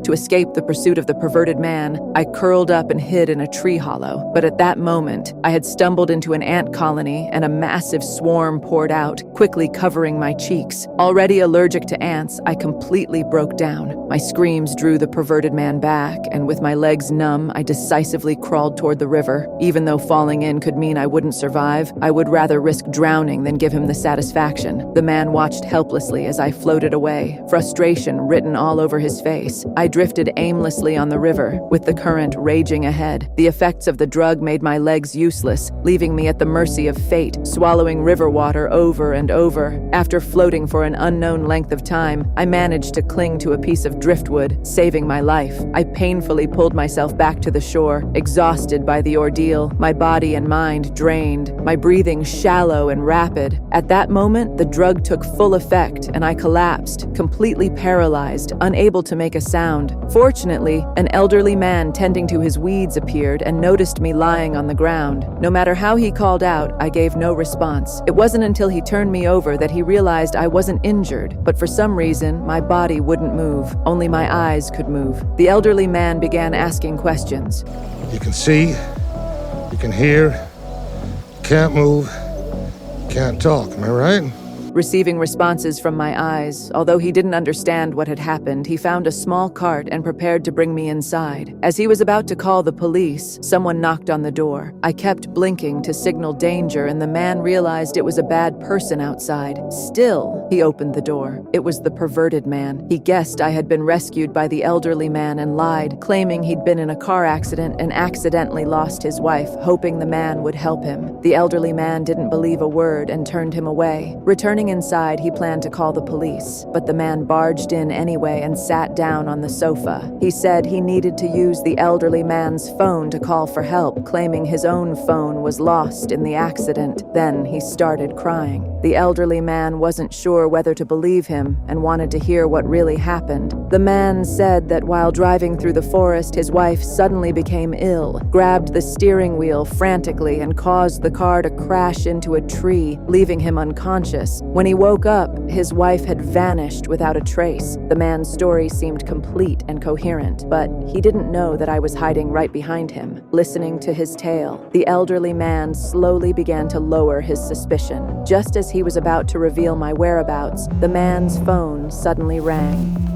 To escape the pursuit of the perverted man, I curled up and hid in a tree hollow. But at that moment, I had stumbled into an ant colony and a massive swarm poured out, quickly covering my cheeks. Already allergic to ants, I completely broke down. My screams drew the perverted man back, and with my legs numb, I decisively crawled toward the river. Even though falling in could mean I wouldn't survive, I would rather risk drowning than give him the satisfaction. The man watched helplessly as I floated away, frustration written all over his face. I drifted aimlessly on the river, with the current raging ahead. The effects of the drug made my legs useless, leaving me at the mercy of fate, swallowing river water over and over. After floating for an unknown length of time, I managed to cling to a piece of driftwood, saving my life. I painfully pulled myself back to the shore, exhausted by the ordeal, my body and mind drained, my breathing shallow and rapid. At that moment, the drug took full effect, and I collapsed, completely paralyzed, unable to make a sound. Fortunately, an elderly man tending to his weeds appeared and noticed me lying on the ground. No matter how he called out, I gave no response. It wasn't until he turned me over that he realized I wasn't injured, but for some reason, my body wouldn't move. Only my eyes could move. The elderly man began asking questions. You can see, you can hear, you can't move, you can't talk, am I right? Receiving responses from my eyes, although he didn't understand what had happened, he found a small cart and prepared to bring me inside. As he was about to call the police, someone knocked on the door. I kept blinking to signal danger, and the man realized it was a bad person outside. Still, he opened the door. It was the perverted man. He guessed I had been rescued by the elderly man and lied, claiming he'd been in a car accident and accidentally lost his wife, hoping the man would help him. The elderly man didn't believe a word and turned him away. Returning inside, he planned to call the police, but the man barged in anyway and sat down on the sofa. He said he needed to use the elderly man's phone to call for help, claiming his own phone was lost in the accident. Then he started crying. The elderly man wasn't sure whether to believe him and wanted to hear what really happened. The man said that while driving through the forest, his wife suddenly became ill, grabbed the steering wheel frantically, and caused the car to crash into a tree, leaving him unconscious. When he woke up, his wife had vanished without a trace. The man's story seemed complete and coherent, but he didn't know that I was hiding right behind him, listening to his tale. The elderly man slowly began to lower his suspicion. Just as he was about to reveal my whereabouts, the man's phone suddenly rang.